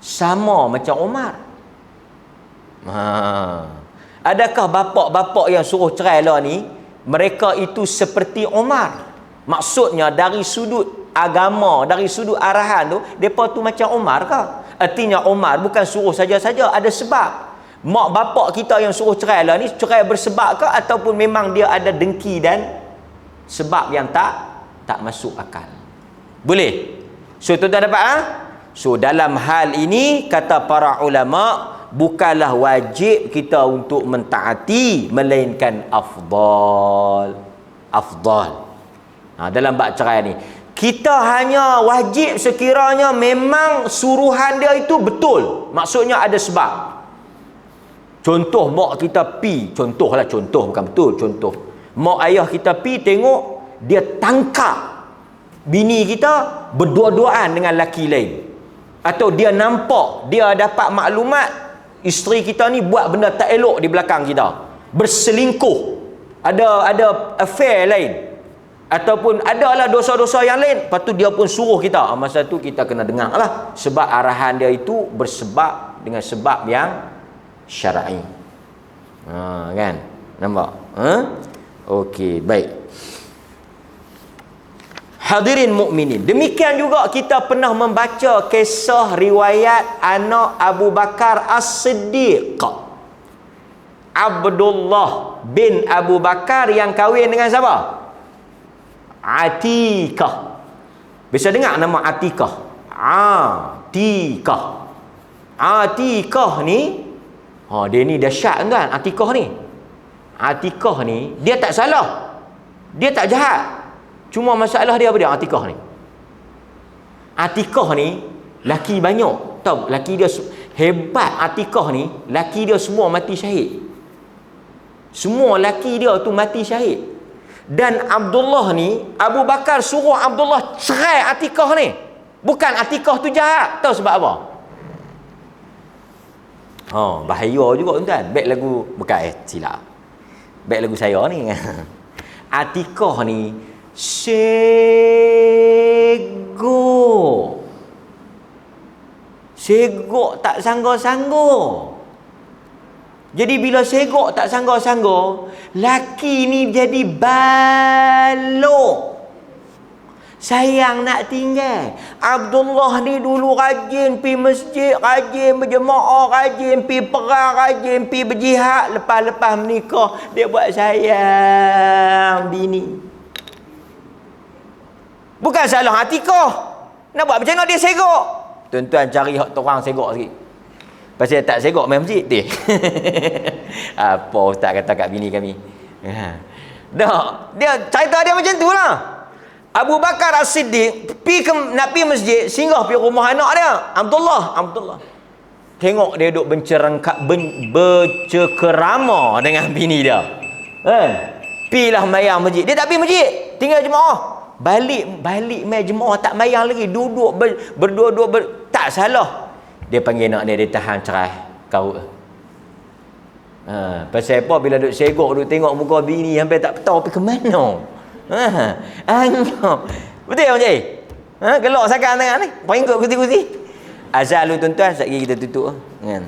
sama macam Umar? Adakah bapa-bapa yang suruh cerai lah ni, mereka itu seperti Umar? Maksudnya dari sudut agama, dari sudut arahan tu, mereka tu macam Umar ke? Artinya Umar bukan suruh saja-saja, ada sebab. Mak bapak kita yang suruh cerai lah ni, cerai bersebab ke, ataupun memang dia ada dengki dan sebab yang tak masuk akal? Boleh? So tuan-tuan dapat So dalam hal ini kata para ulama, bukanlah wajib kita untuk mentaati, melainkan afdal. Dalam bab cerai ni kita hanya wajib sekiranya memang suruhan dia itu betul, maksudnya ada sebab. Contoh mak kita contoh bukan betul, contoh mak ayah kita tengok dia tangkap bini kita berdua-duaan dengan lelaki lain, atau dia nampak, dia dapat maklumat isteri kita ni buat benda tak elok di belakang kita, berselingkuh, ada affair lain, ataupun adalah dosa-dosa yang lain, lepas tu dia pun suruh kita. Masa tu kita kena dengar lah, sebab arahan dia itu bersebab dengan sebab yang syar'i. Kan? Nampak? Okey, baik. Hadirin mukminin, demikian juga kita pernah membaca kisah riwayat anak Abu Bakar As-Siddiq, Abdullah bin Abu Bakar yang kahwin dengan siapa? Atikah. Bisa dengar nama Atikah? Atikah ni, dia ni dahsyat tuan. Atikah ni dia tak salah, dia tak jahat. Cuma masalah dia apa dia? Atikah ni laki banyak. Tahu laki dia hebat. Atikah ni laki dia semua mati syahid. Semua laki dia tu mati syahid. Dan Abdullah ni, Abu Bakar suruh Abdullah cerai Atikah ni. Bukan Atikah tu jahat. Tahu sebab apa? Bahaya juga tuan. Baik lagu bukan silap. Baik lagu saya ni. Atikah ni segok tak sanggup. Jadi bila segok tak sanggup, laki ni jadi balok. Sayang nak tinggal. Abdullah ni dulu rajin pergi masjid, rajin berjemaah, rajin pergi perang, rajin pergi berjihad. Lepas-lepas menikah, dia buat sayang bini. Bukan salah Atikah. Nak buat macam mana dia segok? Tuan-tuan cari orang segok sikit. Pasal tak segok main masjid dia. Apa ustaz kata kat bini kami. Dia cerita dia macam tu lah. Abu Bakar As-Siddiq nak pergi masjid, singgah pergi rumah anak dia, Abdullah. Tengok dia duduk bercekerama dengan bini dia. Pilah mayang masjid. Dia tak pergi masjid, tinggal jemaah. Balik main jemaah tak mayang lagi, duduk berdua-dua tak salah. Dia panggil nak dia tahan cerai kau. Pasal apa? Bila duduk segok, duduk tengok muka bini sampai tak tahu pergi ke mana. Betul tak Encik? Gelak sangat tangan ni, pengikut kursi-kursi. Azal lu tuan-tuan, sekejap kita tutup kan.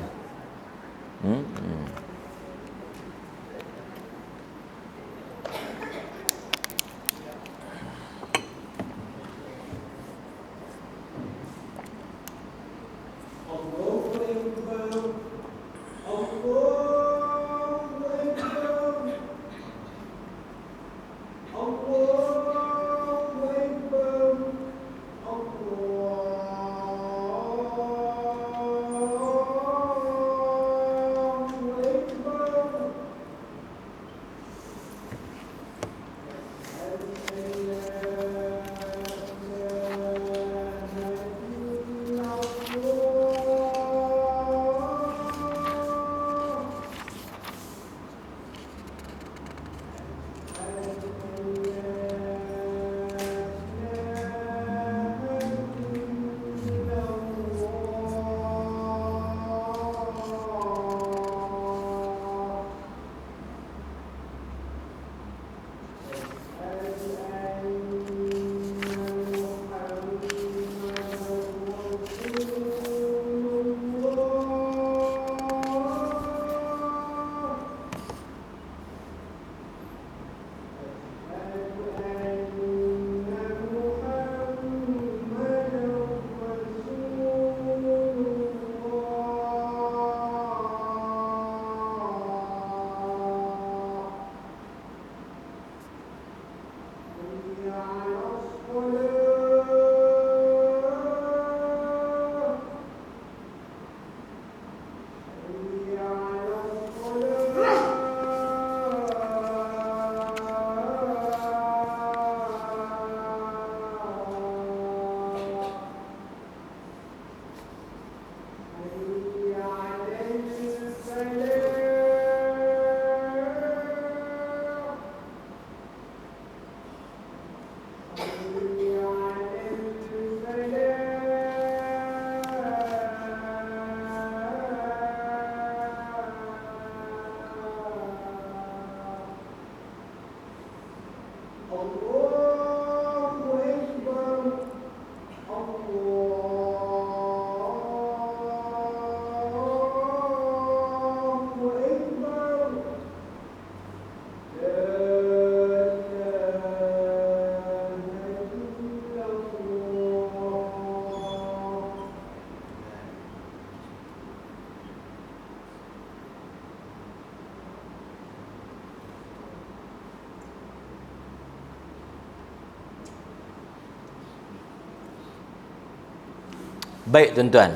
Baik tuan-tuan.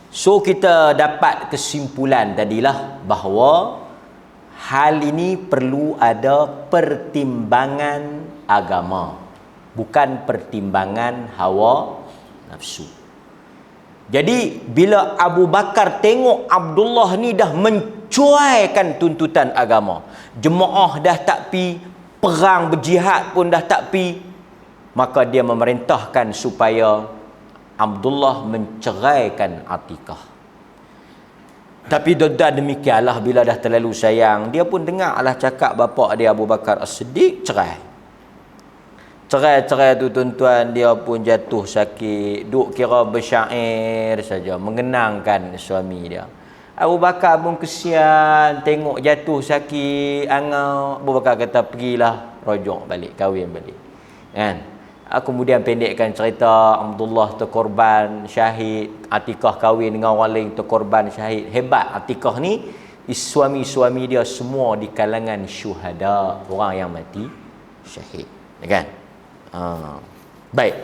So kita dapat kesimpulan tadilah bahawa hal ini perlu ada pertimbangan agama, bukan pertimbangan hawa nafsu. Jadi bila Abu Bakar tengok Abdullah ni dah mencuaikan tuntutan agama, jemaah dah tak pi, perang berjihad pun dah tak pi, maka dia memerintahkan supaya Abdullah menceraikan Atikah. Tapi demikianlah, bila dah terlalu sayang, dia pun dengarlah cakap bapa dia Abu Bakar As-Siddiq cerai. Cerai tu tuan-tuan, dia pun jatuh sakit, duk kira bersyair saja, mengenangkan suami dia. Abu Bakar pun kesian, tengok jatuh sakit, angau. Abu Bakar kata pergilah, rojok balik, kahwin balik. Kan? Kemudian pendekkan cerita, Abdullah terkorban syahid, Atikah kahwin dengan orang lain terkorban syahid. Hebat Atikah ni, suami-suami dia semua di kalangan syuhada, orang yang mati syahid. Kan? Baik.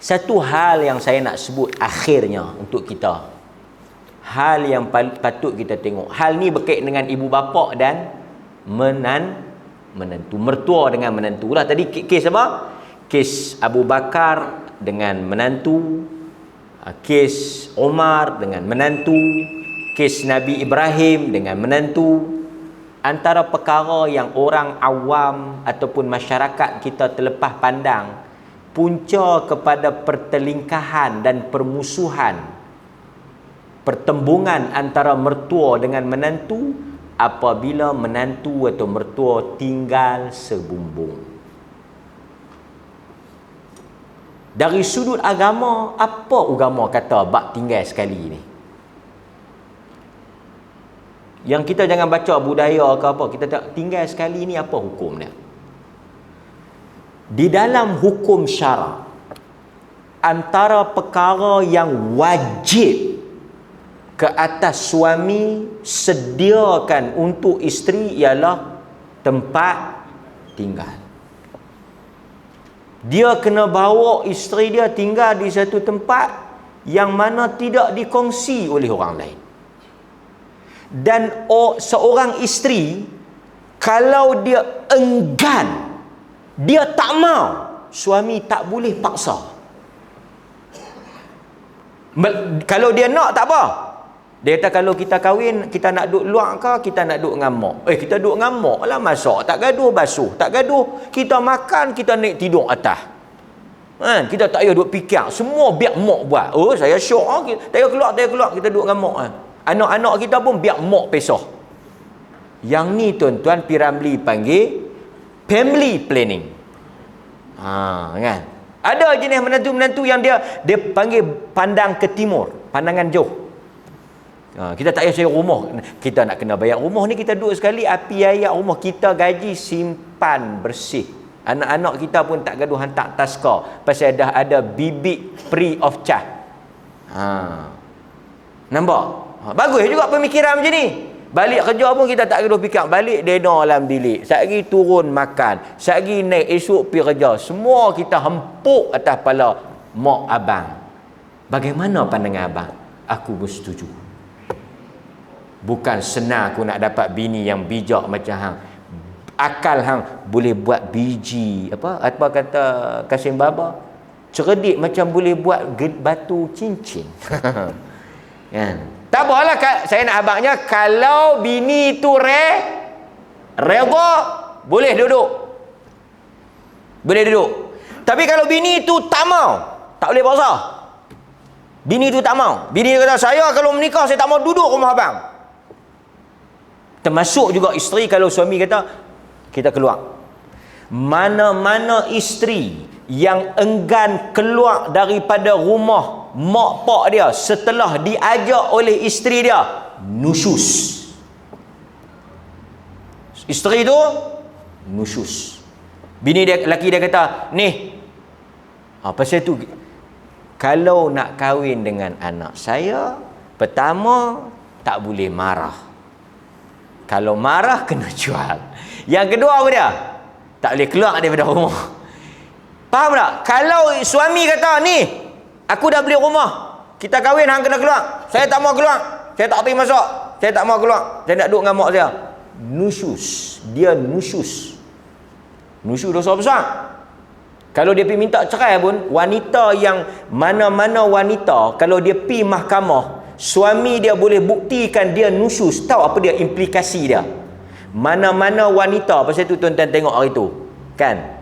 Satu hal yang saya nak sebut akhirnya untuk kita, hal yang patut kita tengok. Hal ni berkait dengan ibu bapa dan menantu, mertua dengan menantu lah. Tadi kes apa? Kes Abu Bakar dengan menantu, kes Omar dengan menantu, kes Nabi Ibrahim dengan menantu. Antara perkara yang orang awam ataupun masyarakat kita terlepas pandang, punca kepada pertelingkahan dan permusuhan, pertembungan antara mertua dengan menantu apabila menantu atau mertua tinggal sebumbung. Dari sudut agama, apa agama kata bab tinggal sekali ni? Yang kita jangan baca budaya ke apa, kita tak tinggal sekali ni apa hukum dia? Di dalam hukum syarak, antara perkara yang wajib ke atas suami sediakan untuk isteri ialah tempat tinggal. Dia kena bawa isteri dia tinggal di satu tempat yang mana tidak dikongsi oleh orang lain. Dan seorang isteri, kalau dia enggan, dia tak mau, suami tak boleh paksa. Kalau dia nak, tak apa. Dia kata kalau kita kahwin, kita nak duduk luar ke, kita nak duduk dengan mak. Kita duduk dengan mak lah, masak tak gaduh, basuh tak gaduh, kita makan, kita naik tidur atas. Kita tak payah duduk fikir, semua biar mak buat. Oh, saya syok, tak payah keluar, kita duduk dengan mak. Anak-anak kita pun biar mak pesah. Yang ni tuan-tuan, Piramli panggil family planning. Kan? Ada jenis menantu-menantu yang dia panggil pandang ke timur, pandangan jauh. Kita tak payah sewa rumah. Kita nak kena bayar rumah ni, kita duduk sekali, api air rumah kita gaji simpan bersih. Anak-anak kita pun tak gaduh hantar taska pasal dah ada bibit free of charge. Nampak? Bagus juga pemikiran macam ni. Balik kerja pun kita tak gaduh fikir, balik dena dalam bilik, satgi turun makan, satgi naik esok pergi kerja, semua kita hempuk atas kepala mak abang. Bagaimana pandangan abang? Aku bersetuju. Bukan senang aku nak dapat bini yang bijak macam hang. Akal hang boleh buat biji apa kata Kasim Baba, cerdik macam boleh buat batu cincin. Kan? Tak apalah, saya nak abangnya, kalau bini tu redha, boleh duduk. Boleh duduk. Tapi kalau bini tu tak mau, tak boleh paksa. Bini tu tak mau. Bini kata, saya kalau menikah saya tak mau duduk rumah abang. Termasuk juga isteri kalau suami kata, Kita keluar. Mana-mana isteri yang enggan keluar daripada rumah mak pak dia setelah diajak oleh isteri dia, nusyus. Isteri tu nusyus. Bini dia, lelaki dia kata, ni pasal tu kalau nak kahwin dengan anak saya, pertama tak boleh marah. Kalau marah kena jual. Yang kedua apa dia? Tak boleh keluar daripada rumah. Faham tak? Kalau suami kata, ni aku dah beli rumah, kita kahwin, hang kena keluar. Saya tak mau keluar. Saya tak terima masak. Saya tak mau keluar. Saya nak duduk dengan mak saya. Nusyus. Dia nusyus. Nusyus dosa besar. Kalau dia pergi minta cerai pun, wanita yang mana-mana wanita, kalau dia pergi mahkamah, suami dia boleh buktikan dia nusyus. Tahu apa dia implikasi dia? Mana-mana wanita, pasal tu tuan-tuan tengok hari tu, kan?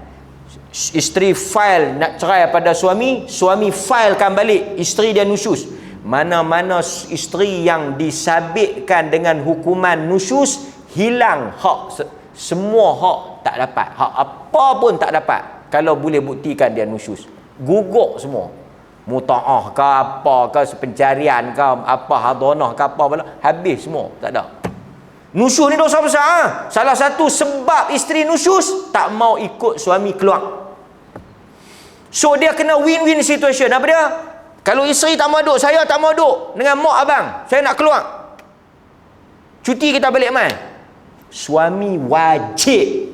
Isteri file nak cerai pada suami, suami filekan balik, isteri dia nusyus. Mana-mana isteri yang disabitkan dengan hukuman nusyus, hilang hak, semua hak tak dapat, hak apa pun tak dapat kalau boleh buktikan dia nusyus. Gugur semua, muta'ah ke apa ke, pencarian ke apa, hadonah ke apa, habis semua, tak ada. Nusyus ni dosa besar. Salah satu sebab isteri nusyus, tak mau ikut suami keluar. So dia kena win-win situation. Apa dia? Kalau isteri tak mau duduk, saya tak mau duduk dengan mak abang, saya nak keluar, cuti kita balik mai. Suami wajib,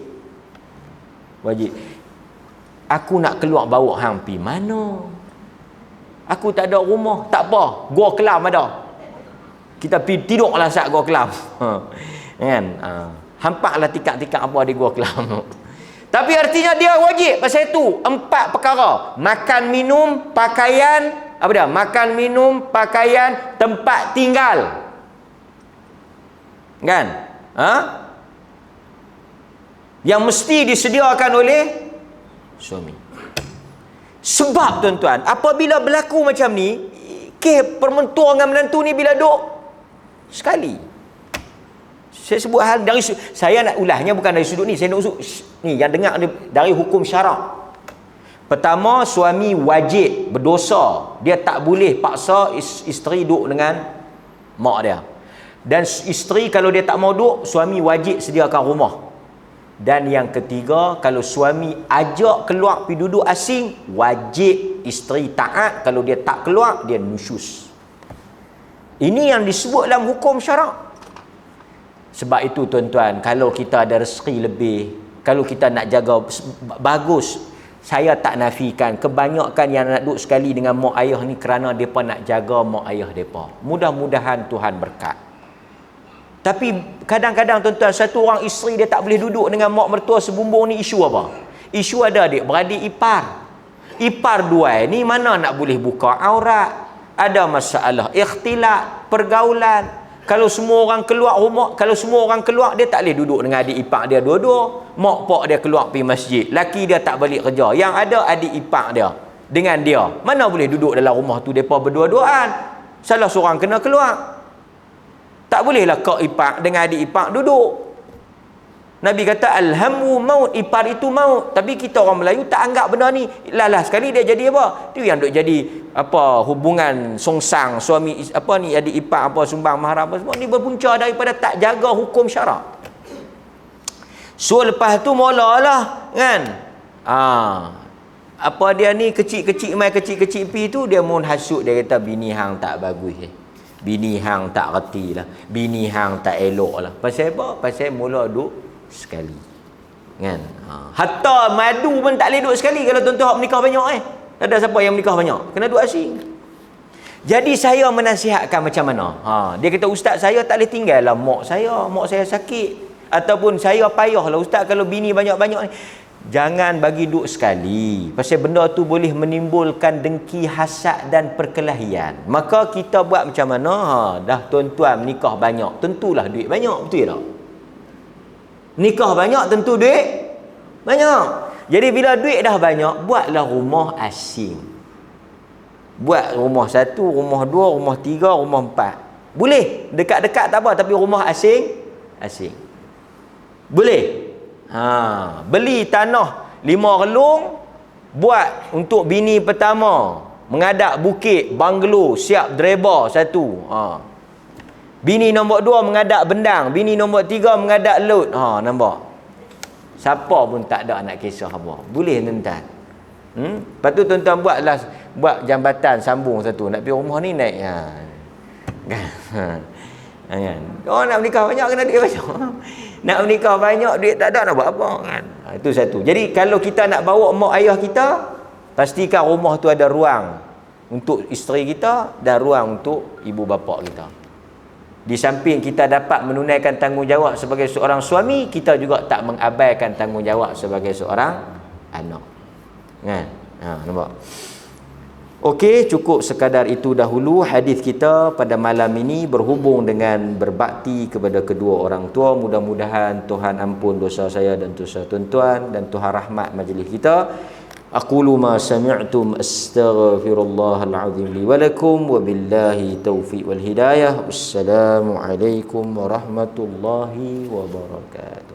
aku nak keluar bawa hang pi mana? Aku tak ada rumah, tak apa, Gua Kelam ada, kita pergi tidurlah saat Gua Kelam. Kan? Hampaklah tikak-tikak apa di Gua Kelam. Tapi artinya dia wajib pasal itu 4 perkara: makan, minum, pakaian, apa dia? Makan, minum, pakaian, tempat tinggal. Kan? Yang mesti disediakan oleh suami. Sebab tuan-tuan, apabila berlaku macam ni, permentua dengan menantu ni bila duk sekali. Saya sebut hal dari, saya nak ulahnya bukan dari sudut ni, saya nak ni yang dengar dari hukum syarak. Pertama, suami wajib berdosa, dia tak boleh paksa isteri duduk dengan mak dia. Dan isteri kalau dia tak mau duduk, suami wajib sediakan rumah. Dan yang ketiga, kalau suami ajak keluar pergi duduk asing, wajib isteri taat. Kalau dia tak keluar, dia nusyus. Ini yang disebut dalam hukum syarak. Sebab itu tuan-tuan, kalau kita ada rezeki lebih, kalau kita nak jaga, bagus. Saya tak nafikan kebanyakan yang nak duduk sekali dengan mak ayah ni kerana mereka nak jaga mak ayah mereka. Mudah-mudahan Tuhan berkat. Tapi kadang-kadang tuan-tuan, satu orang isteri dia tak boleh duduk dengan mak mertua sebumbung ni, isu apa? Isu ada adik-beradik ipar. Ipar dua ni mana nak boleh buka aurat. Ada masalah ikhtilat, pergaulan. Kalau semua orang keluar rumah, kalau semua orang keluar, dia tak boleh duduk dengan adik ipar dia dua-dua. Mak pak dia keluar pergi masjid, laki dia tak balik kerja. Yang ada adik ipar dia dengan dia. Mana boleh duduk dalam rumah tu depa berdua-duaan. Salah seorang kena keluar. Tak bolehlah kau ipar dengan adik ipar duduk. Nabi kata alhamu maut, ipar itu maut. Tapi kita orang Melayu tak anggap benda ni. Lah sekali dia jadi apa? Tu yang duk jadi apa, hubungan songsang suami apa ni, adik ipar apa, sumbang mahram apa semua ni berpunca daripada tak jaga hukum syarak. So lepas tu mulalah kan. Apa dia ni kecil-kecil mai kecil-kecil pi tu, dia mun hasut, dia kata bini hang tak bagus. Bini hang tak reti lah, bini hang tak elok lah. Pasal apa? Pasal mula duduk sekali kan. Hatta madu pun tak boleh duduk sekali kalau tuan-tuan menikah banyak. Ada siapa yang menikah banyak? Kena duduk asing. Jadi saya menasihatkan macam mana? Dia kata, ustaz saya tak boleh tinggal lah mak saya sakit, ataupun saya payah lah ustaz kalau bini banyak-banyak ni. Jangan bagi duduk sekali. Pasal benda tu boleh menimbulkan dengki, hasad dan perkelahian. Maka kita buat macam mana? Dah tuan-tuan menikah banyak, tentulah duit banyak, betul tak? Nikah banyak tentu duit banyak. Jadi bila duit dah banyak, buatlah rumah asing. Buat rumah 1, rumah 2, rumah 3, rumah 4. Boleh. Dekat-dekat tak apa, tapi rumah asing. Boleh. Beli tanah 5 relung, buat untuk bini pertama, mengadap bukit, banglo, siap dreba satu. Bini nombor 2 mengadap bendang, bini nombor 3 mengadap lot. Nampak? Siapa pun tak ada nak kisah apa. Boleh tuan-tuan. Lepas tu tuan-tuan buat jambatan sambung satu. Nak pergi rumah ni naik. Kan? Oh, nak menikah banyak kena duit banyak. Nak menikah banyak duit tak ada nak buat apa kan. Itu satu. Jadi kalau kita nak bawa mak ayah kita, pastikan rumah tu ada ruang untuk isteri kita dan ruang untuk ibu bapa kita. Di samping kita dapat menunaikan tanggungjawab sebagai seorang suami, kita juga tak mengabaikan tanggungjawab sebagai seorang anak. Kan? Nampak? Okey, cukup sekadar itu dahulu hadis kita pada malam ini berhubung dengan berbakti kepada kedua orang tua. Mudah-mudahan Tuhan ampun dosa saya dan dosa tuan-tuan, dan Tuhan rahmat majlis kita. Aqulu ma sami'tum astaghfirullahal azim li wa lakum wa billahi taufiq wal hidayah. Wassalamu alaikum warahmatullahi wabarakatuh.